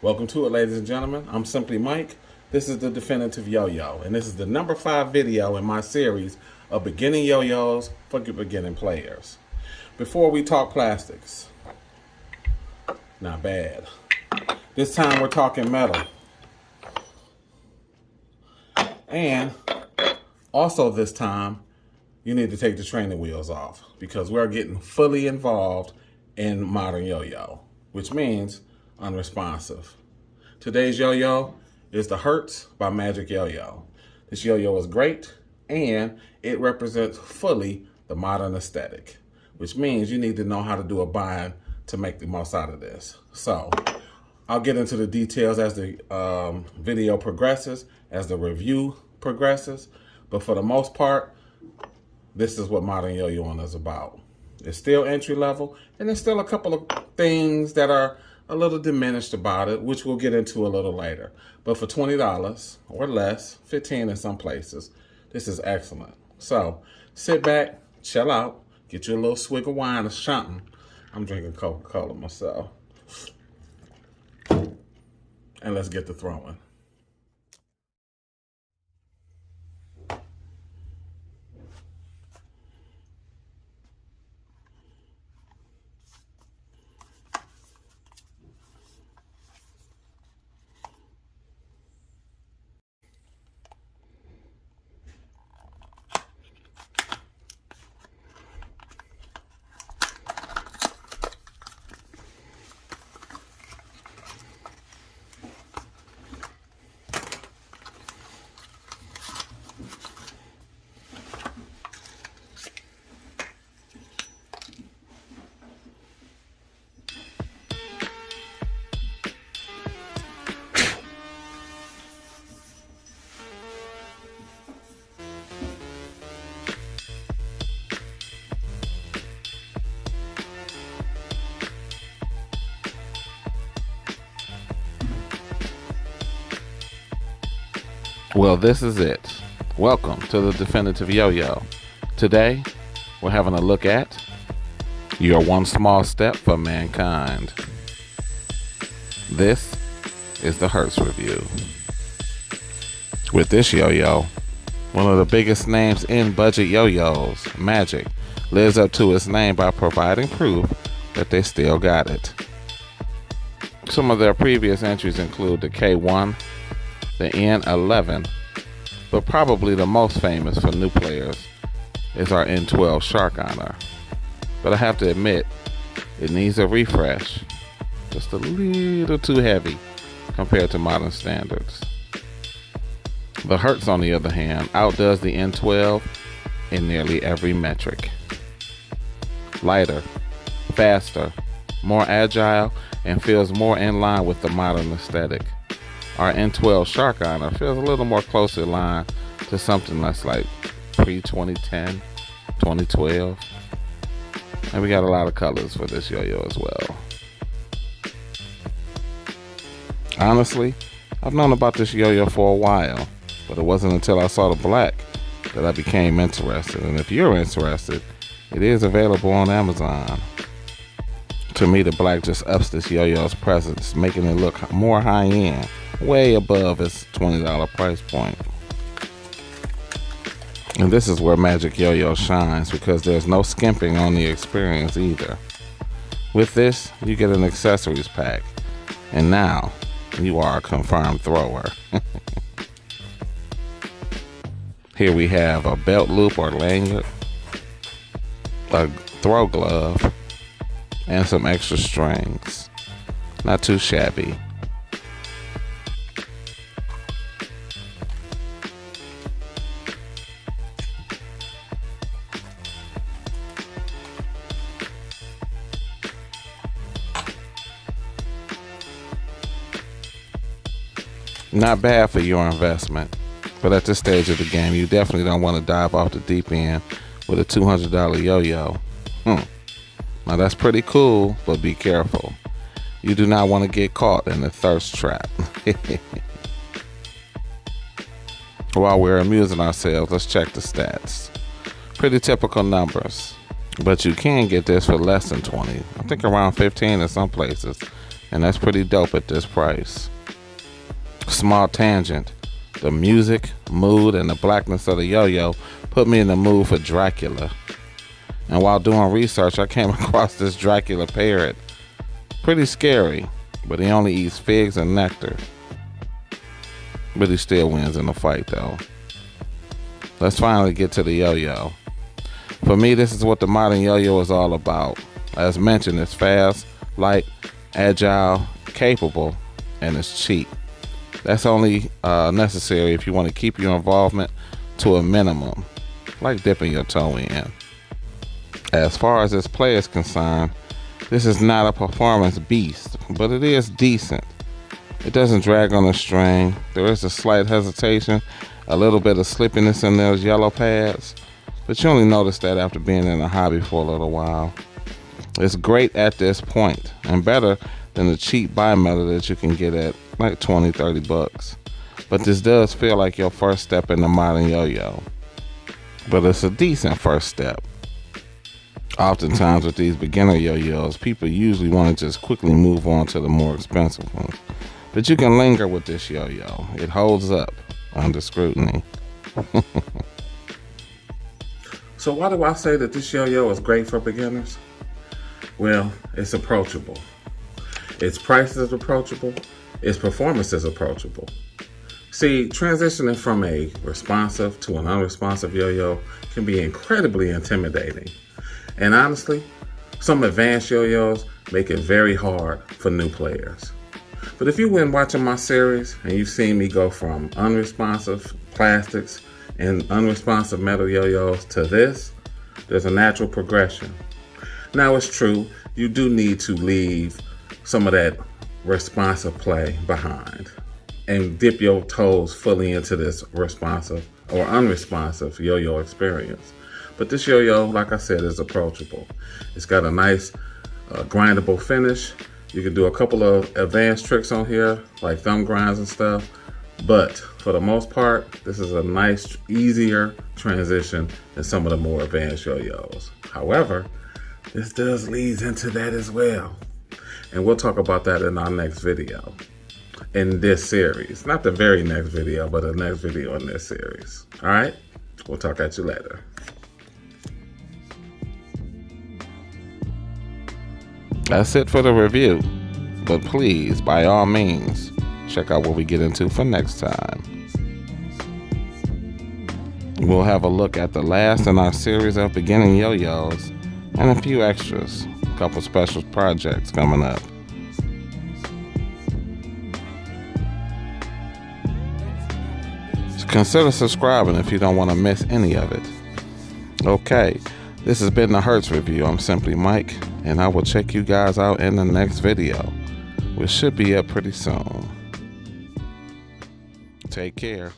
Welcome to it, ladies and gentlemen. I'm Simply Mike. This is the Definitive Yo-Yo, and this is the number 5 video in my series of beginning yo-yos for beginning players. Before we talk plastics, not bad. This time we're talking metal. And also this time, you need to take the training wheels off because we're getting fully involved in modern yo-yo, which means unresponsive. Today's yo-yo is the Hertz by Magic Yo-Yo. This yo-yo is great and it represents fully the modern aesthetic, which means you need to know how to do a bind to make the most out of this. So I'll get into the details as the video progresses, as the review progresses, but for the most part, this is what modern yo-yoing is about. It's still entry level, and there's still a couple of things that are a little diminished about it, which we'll get into a little later. But for $20 or less, $15 in some places, this is excellent. So sit back, chill out, get you a little swig of wine or something. I'm drinking Coca-Cola myself. And let's get to throwing. Well, this is it. Welcome to the Definitive Yo-Yo. Today, we're having a look at your one small step for mankind. This is the Hertz review. With this yo-yo, one of the biggest names in budget yo-yos, Magic, lives up to its name by providing proof that they still got it. Some of their previous entries include the K1, the N11, but probably the most famous for new players is our N12 Shark Honor. But I have to admit, it needs a refresh. Just a little too heavy compared to modern standards. The Hertz, on the other hand, outdoes the N12 in nearly every metric. Lighter, faster, more agile, and feels more in line with the modern aesthetic. Our N12 Shark Honor feels a little more closely aligned to something that's like pre-2010, 2012. And we got a lot of colors for this yo-yo as well. Honestly, I've known about this yo-yo for a while, but it wasn't until I saw the black that I became interested. And if you're interested, it is available on Amazon. To me, the black just ups this yo-yo's presence, making it look more high-end, way above its $20 price point. And this is where Magic Yo-Yo shines, because there's no skimping on the experience either. With this, you get an accessories pack, and now you are a confirmed thrower. Here we have a belt loop or lanyard, a throw glove, and some extra strings. Not too shabby. Not bad for your investment, but at this stage of the game, you definitely don't want to dive off the deep end with a $200 yo-yo. Now that's pretty cool, but be careful. You do not want to get caught in the thirst trap. While we're amusing ourselves, let's check the stats. Pretty typical numbers, but you can get this for less than 20. I think around 15 in some places, and that's pretty dope at this price. Small tangent. The music, mood, and the blackness of the yo-yo put me in the mood for Dracula. And while doing research, I came across this Dracula parrot. Pretty scary, but he only eats figs and nectar. But he still wins in the fight though. Let's finally get to the yo-yo. For me, this is what the modern yo-yo is all about. As mentioned, it's fast, light, agile, capable, and it's cheap. That's only necessary if you want to keep your involvement to a minimum, like dipping your toe in. As far as its play is concerned, this is not a performance beast, but it is decent. It doesn't drag on a string. There is a slight hesitation, a little bit of slippiness in those yellow pads, but you only notice that after being in the hobby for a little while. It's great at this point, and better than the cheap bimetal that you can get at like 20-30 bucks. But this does feel like your first step in the modern yo-yo. But it's a decent first step. Oftentimes with these beginner yo-yos, people usually want to just quickly move on to the more expensive ones. But you can linger with this yo-yo. It holds up under scrutiny. So why do I say that this yo-yo is great for beginners? Well, it's approachable. Its price is approachable. Its performance is approachable. See, transitioning from a responsive to an unresponsive yo-yo can be incredibly intimidating. And honestly, some advanced yo-yos make it very hard for new players. But if you've been watching my series and you've seen me go from unresponsive plastics and unresponsive metal yo-yos to this, there's a natural progression. Now it's true, you do need to leave some of that responsive play behind and dip your toes fully into this responsive or unresponsive yo-yo experience. But this yo-yo, like I said, is approachable. It's got a nice grindable finish. You can do a couple of advanced tricks on here, like thumb grinds and stuff. But for the most part, this is a nice, easier transition than some of the more advanced yo-yos. However, this does lead into that as well. And we'll talk about that in our next video in this series. Not the very next video, but the next video in this series. All right? We'll talk at you later. That's it for the review. But please, by all means, check out what we get into for next time. We'll have a look at the last in our series of beginning yo-yos and a few extras. A couple special projects coming up. Consider subscribing if you don't want to miss any of it. Okay, this has been the Hertz Review. I'm Simply Mike, and I will check you guys out in the next video, which should be up pretty soon. Take care.